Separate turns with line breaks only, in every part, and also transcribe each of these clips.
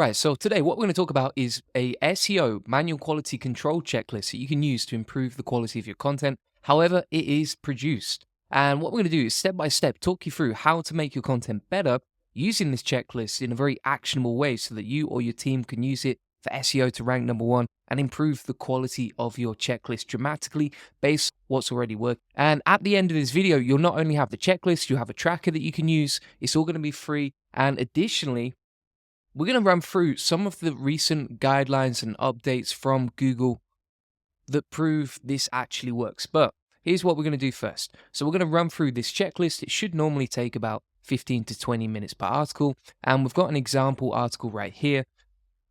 Right, so today what we're going to talk about is a SEO manual quality control checklist that you can use to improve the quality of your content, however it is produced. And what we're going to do is step by step talk you through how to make your content better using this checklist in a very actionable way so that you or your team can use it for SEO to rank number one and improve the quality of your checklist dramatically based on what's already working. And at the end of this video, you'll not only have the checklist, you'll have a tracker that you can use. It's all going to be free. And additionally, we're going to run through some of the recent guidelines and updates from Google that prove this actually works. But here's what we're going to do first. So we're going to run through this checklist. It should normally take about 15 to 20 minutes per article. And we've got an example article right here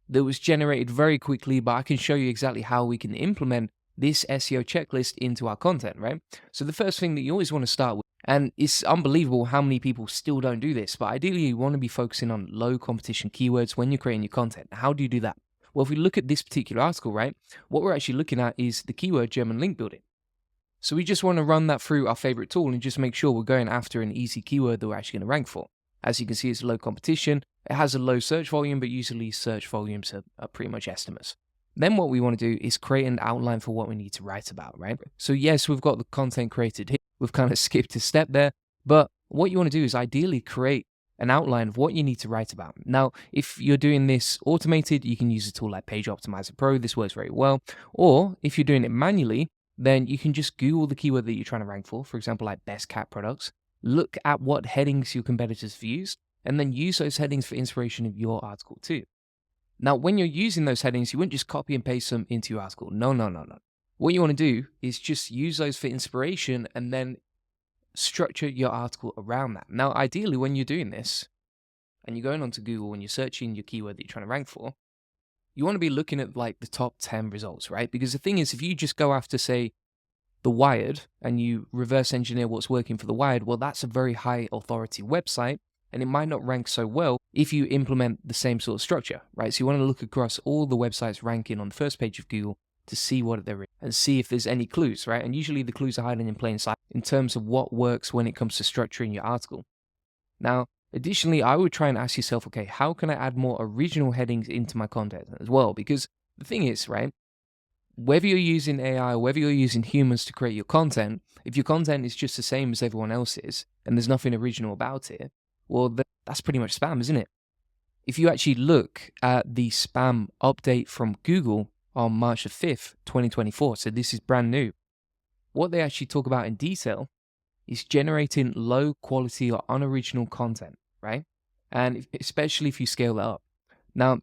that was generated very quickly, but I can show you exactly how we can implement this SEO checklist into our content, right? So the first thing that you always want to start with, and it's unbelievable how many people still don't do this, but ideally you want to be focusing on low competition keywords when you're creating your content. How do you do that? Well, if we look at this particular article, right, what we're actually looking at is the keyword German link building. So we just want to run that through our favorite tool and just make sure we're going after an easy keyword that we're actually going to rank for. As you can see, it's low competition. It has a low search volume, but usually search volumes are pretty much estimates. Then what we want to do is create an outline for what we need to write about, right? So yes, we've got the content created here. We've kind of skipped a step there, but what you want to do is ideally create an outline of what you need to write about. Now, if you're doing this automated, you can use a tool like Page Optimizer Pro. This works very well. Or if you're doing it manually, then you can just Google the keyword that you're trying to rank for example, like best cat products. Look at what headings your competitors have used, and then use those headings for inspiration of your article too. Now, when you're using those headings, you wouldn't just copy and paste them into your article. No. What you want to do is just use those for inspiration and then structure your article around that. Now, ideally, when you're doing this and you're going onto Google and you're searching your keyword that you're trying to rank for, you want to be looking at like the top 10 results, right? Because the thing is, if you just go after, say, The Wired and you reverse engineer what's working for The Wired, well, that's a very high authority website, and it might not rank so well if you implement the same sort of structure, right? So you want to look across all the websites ranking on the first page of Google to see what they're in and see if there's any clues, right? And usually the clues are hiding in plain sight in terms of what works when it comes to structuring your article. Now, additionally, I would try and ask yourself, okay, how can I add more original headings into my content as well? Because the thing is, right, whether you're using AI or whether you're using humans to create your content, if your content is just the same as everyone else's and there's nothing original about it, well, that's pretty much spam, isn't it? If you actually look at the spam update from Google on March the 5th, 2024, so this is brand new, what they actually talk about in detail is generating low quality or unoriginal content, right? And especially if you scale that up. Now,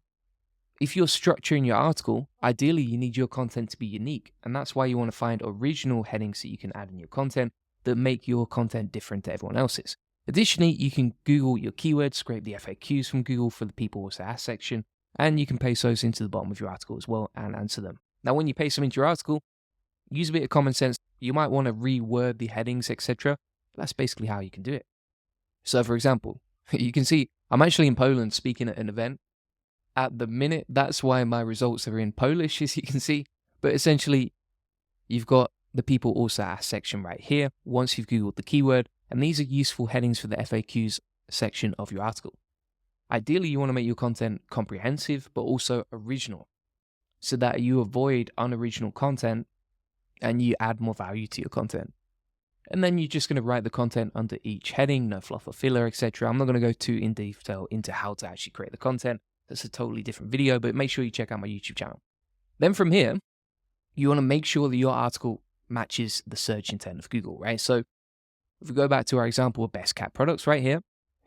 if you're structuring your article, ideally you need your content to be unique. And that's why you want to find original headings that you can add in your content that make your content different to everyone else's. Additionally, you can Google your keywords, scrape the FAQs from Google for the people also asked section, and you can paste those into the bottom of your article as well and answer them. Now, when you paste them into your article, use a bit of common sense. You might want to reword the headings, etc. That's basically how you can do it. So, for example, you can see I'm actually in Poland speaking at an event. At the minute, that's why my results are in Polish, as you can see. But essentially, you've got the people also asked section right here once you've Googled the keyword, and these are useful headings for the FAQs section of your article. Ideally, you want to make your content comprehensive, but also original, so that you avoid unoriginal content and you add more value to your content. And then you're just going to write the content under each heading, no fluff or filler, etc. I'm not going to go too in detail into how to actually create the content. That's a totally different video, but make sure you check out my YouTube channel. Then from here, you want to make sure that your article matches the search intent of Google, right? So if we go back to our example of best cat products right here,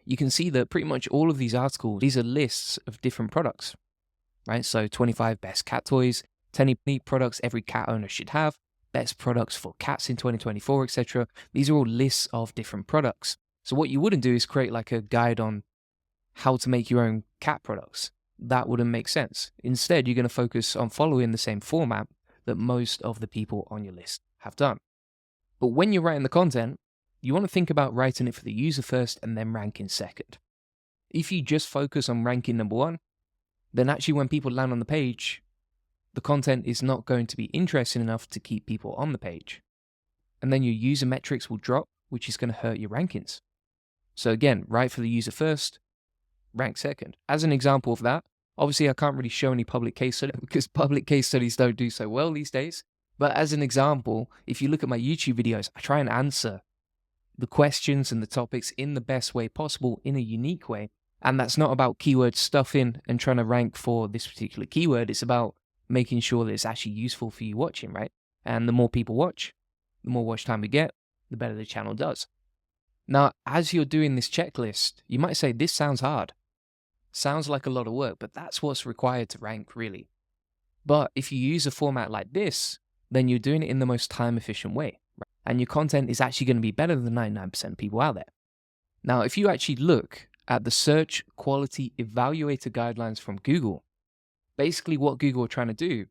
you can see that pretty much all of these articles, these are lists of different products, right? So 25 best cat toys, 10 neat products every cat owner should have, best products for cats in 2024, etc. These are all lists of different products. So what you wouldn't do is create like a guide on how to make your own cat products. That wouldn't make sense. Instead, you're going to focus on following the same format that most of the people on your list have done. But when you're writing the content, you want to think about writing it for the user first and then ranking second. If you just focus on ranking number one, then actually when people land on the page, the content is not going to be interesting enough to keep people on the page. And then your user metrics will drop, which is going to hurt your rankings. So again, write for the user first, rank second. As an example of that, Obviously, I can't really show any public case studies because public case studies don't do so well these days. But as an example, if you look at my YouTube videos, I try and answer the questions and the topics in the best way possible in a unique way. And that's not about keyword stuffing and trying to rank for this particular keyword. It's about making sure that it's actually useful for you watching, right? And the more people watch, the more watch time we get, the better the channel does. Now, as you're doing this checklist, you might say, this sounds hard. Sounds like a lot of work, but that's what's required to rank, really. But if you use a format like this, then you're doing it in the most time efficient way, right? And your content is actually going to be better than 99% of people out there. Now, if you actually look at the Search Quality Evaluator guidelines from Google, basically what Google are trying to do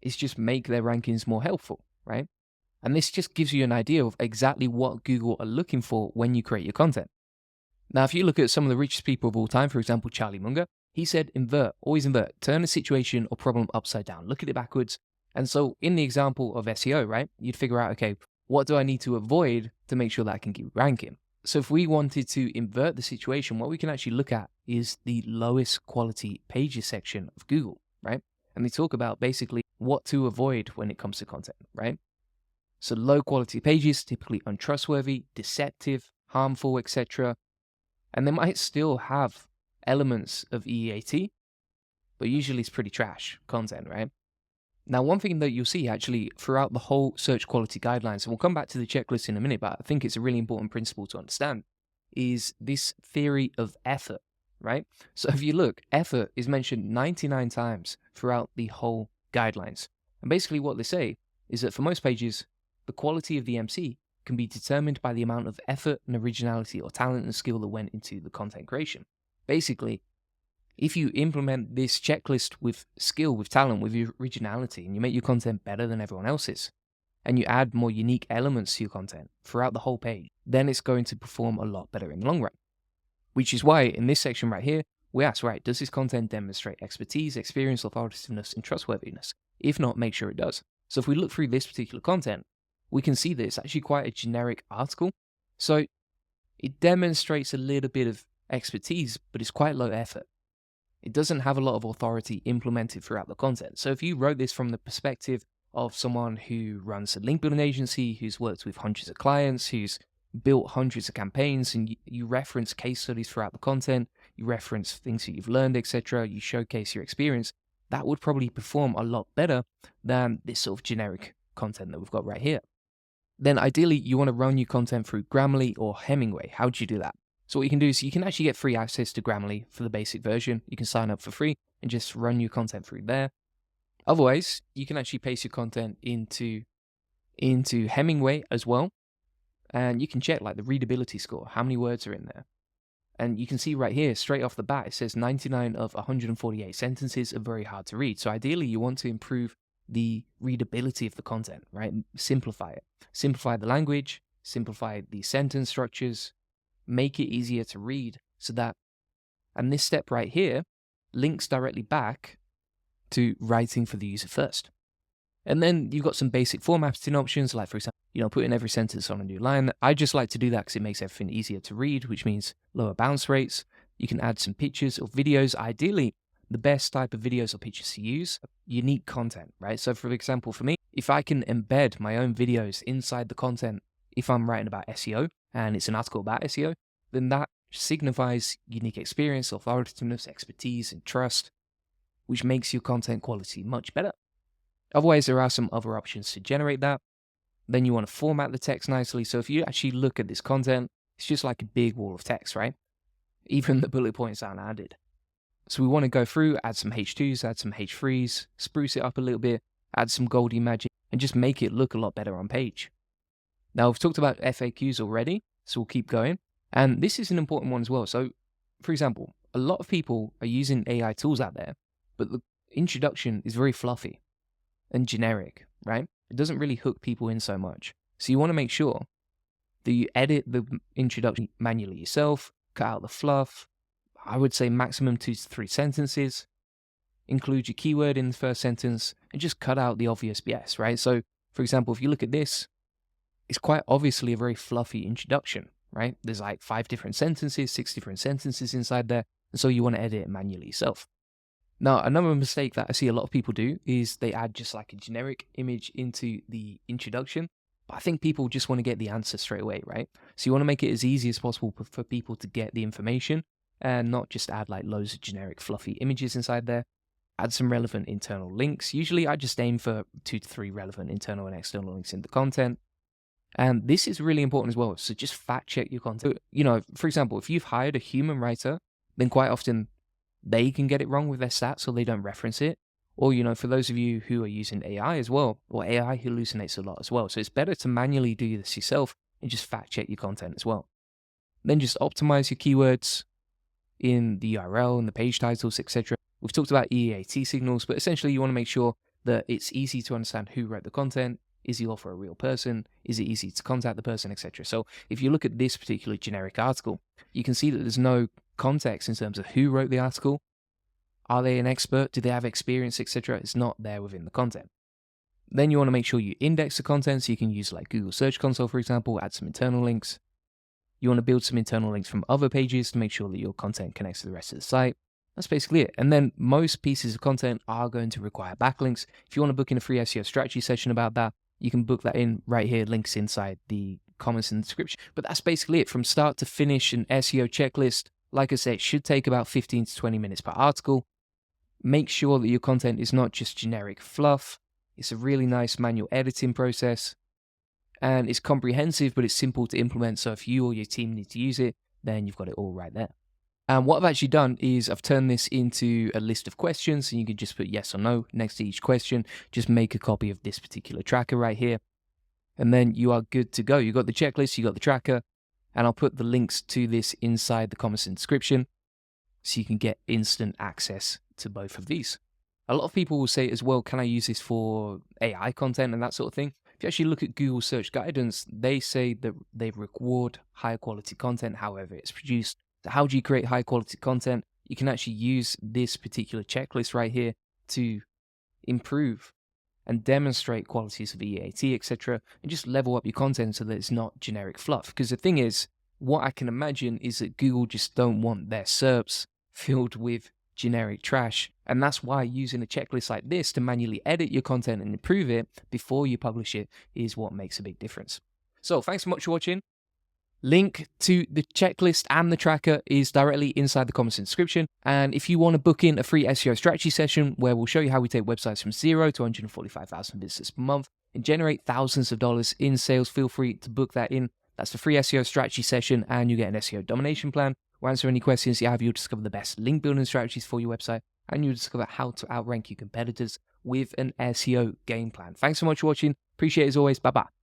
is just make their rankings more helpful, right? And this just gives you an idea of exactly what Google are looking for when you create your content. Now, if you look at some of the richest people of all time, for example, Charlie Munger, he said, invert, always invert, turn a situation or problem upside down, look at it backwards. And so in the example of SEO, right, you'd figure out, okay, what do I need to avoid to make sure that I can keep ranking? So if we wanted to invert the situation, what we can actually look at is the lowest quality pages section of Google, right? And they talk about basically what to avoid when it comes to content, right? So low quality pages, typically untrustworthy, deceptive, harmful, etc. And they might still have elements of EEAT, but usually it's pretty trash content, right? Now, one thing that you'll see actually throughout the whole search quality guidelines, and we'll come back to the checklist in a minute, but I think it's a really important principle to understand, is this theory of effort, right? So if you look, effort is mentioned 99 times throughout the whole guidelines. And basically what they say is that for most pages, the quality of the MC can be determined by the amount of effort and originality or talent and skill that went into the content creation. Basically, if you implement this checklist with skill, with talent, with your originality, and you make your content better than everyone else's, and you add more unique elements to your content throughout the whole page, then it's going to perform a lot better in the long run. Which is why in this section right here, we ask, right, does this content demonstrate expertise, experience, authoritativeness, and trustworthiness? If not, make sure it does. So if we look through this particular content, we can see that it's actually quite a generic article. So it demonstrates a little bit of expertise, but it's quite low effort. It doesn't have a lot of authority implemented throughout the content. So if you wrote this from the perspective of someone who runs a link building agency, who's worked with hundreds of clients, who's built hundreds of campaigns, and you reference case studies throughout the content, you reference things that you've learned, etc., you showcase your experience, that would probably perform a lot better than this sort of generic content that we've got right here. Then ideally, you want to run your content through Grammarly or Hemingway. How do you do that? So what you can do is you can actually get free access to Grammarly for the basic version. You can sign up for free and just run your content through there. Otherwise, you can actually paste your content into Hemingway as well. And you can check like the readability score, how many words are in there. And you can see right here, straight off the bat, it says 99 of 148 sentences are very hard to read. So ideally, you want to improve the readability of the content, right? Simplify it. Simplify the language, simplify the sentence structures, make it easier to read so that, and this step right here links directly back to writing for the user first. And then you've got some basic formatting options, like for example, putting every sentence on a new line. I just like to do that because it makes everything easier to read, which means lower bounce rates. You can add some pictures or videos. Ideally, the best type of videos or pictures to use, unique content, right? So for example, for me, if I can embed my own videos inside the content, if I'm writing about SEO and it's an article about SEO, then that signifies unique experience, authoritativeness, expertise, and trust, which makes your content quality much better. Otherwise, there are some other options to generate that. Then you want to format the text nicely. So if you actually look at this content, it's just like a big wall of text, right? Even the bullet points aren't added. So we want to go through, add some H2s, add some H3s, spruce it up a little bit, add some Goldie magic, and just make it look a lot better on page. Now, we've talked about FAQs already, so we'll keep going. And this is an important one as well. So, for example, a lot of people are using AI tools out there, but the introduction is very fluffy and generic, right? It doesn't really hook people in so much. So you want to make sure that you edit the introduction manually yourself, cut out the fluff. I would say maximum 2 to 3 sentences. Include your keyword in the first sentence and just cut out the obvious BS, right? So, for example, if you look at this, it's quite obviously a very fluffy introduction, right? There's like 5 different sentences, 6 different sentences inside there. And so you want to edit it manually yourself. Now, another mistake that I see a lot of people do is they add just like a generic image into the introduction. But I think people just want to get the answer straight away, right? So you want to make it as easy as possible for people to get the information and not just add like loads of generic fluffy images inside there. Add some relevant internal links. Usually I just aim for 2 to 3 relevant internal and external links in the content. And this is really important as well. So just fact check your content. For example, if you've hired a human writer, then quite often they can get it wrong with their stats or they don't reference it. Or, for those of you who are using AI as well, or AI hallucinates a lot as well. So it's better to manually do this yourself and just fact check your content as well. Then just optimize your keywords in the URL and the page titles, etc. We've talked about EAT signals, but essentially you want to make sure that it's easy to understand who wrote the content. Is the author a real person? Is it easy to contact the person, etc.? So if you look at this particular generic article, you can see that there's no context in terms of who wrote the article. Are they an expert? Do they have experience, etc.? It's not there within the content. Then you want to make sure you index the content, so you can use like Google Search Console, for example, add some internal links. You want to build some internal links from other pages to make sure that your content connects to the rest of the site. That's basically it. And then most pieces of content are going to require backlinks. If you want to book in a free SEO strategy session about that, you can book that in right here, links inside the comments in the description. But that's basically it. From start to finish, an SEO checklist, like I said, should take about 15 to 20 minutes per article. Make sure that your content is not just generic fluff. It's a really nice manual editing process. And it's comprehensive, but it's simple to implement. So if you or your team need to use it, then you've got it all right there. And what I've actually done is I've turned this into a list of questions, and you can just put yes or no next to each question. Just make a copy of this particular tracker right here, and then you are good to go. You got the checklist, you got the tracker, and I'll put the links to this inside the comments and description so you can get instant access to both of these. A lot of people will say as well, can I use this for AI content and that sort of thing? If you actually look at Google search guidance, they say that they reward higher quality content, however it's produced. So how do you create high quality content? You can actually use this particular checklist right here to improve and demonstrate qualities of EAT, etc., and just level up your content so that it's not generic fluff. Because the thing is, what I can imagine is that Google just don't want their SERPs filled with generic trash, and that's why using a checklist like this to manually edit your content and improve it before you publish it is what makes a big difference. So thanks so much for watching. Link to the checklist and the tracker is directly inside the comments and description. And if you want to book in a free SEO strategy session where we'll show you how we take websites from 0 to 145,000 visitors per month and generate thousands of dollars in sales, feel free to book that in. That's the free SEO strategy session, and you get an SEO domination plan. We'll answer any questions you have. You'll discover the best link building strategies for your website, and you'll discover how to outrank your competitors with an SEO game plan. Thanks so much for watching. Appreciate it as always. Bye-bye.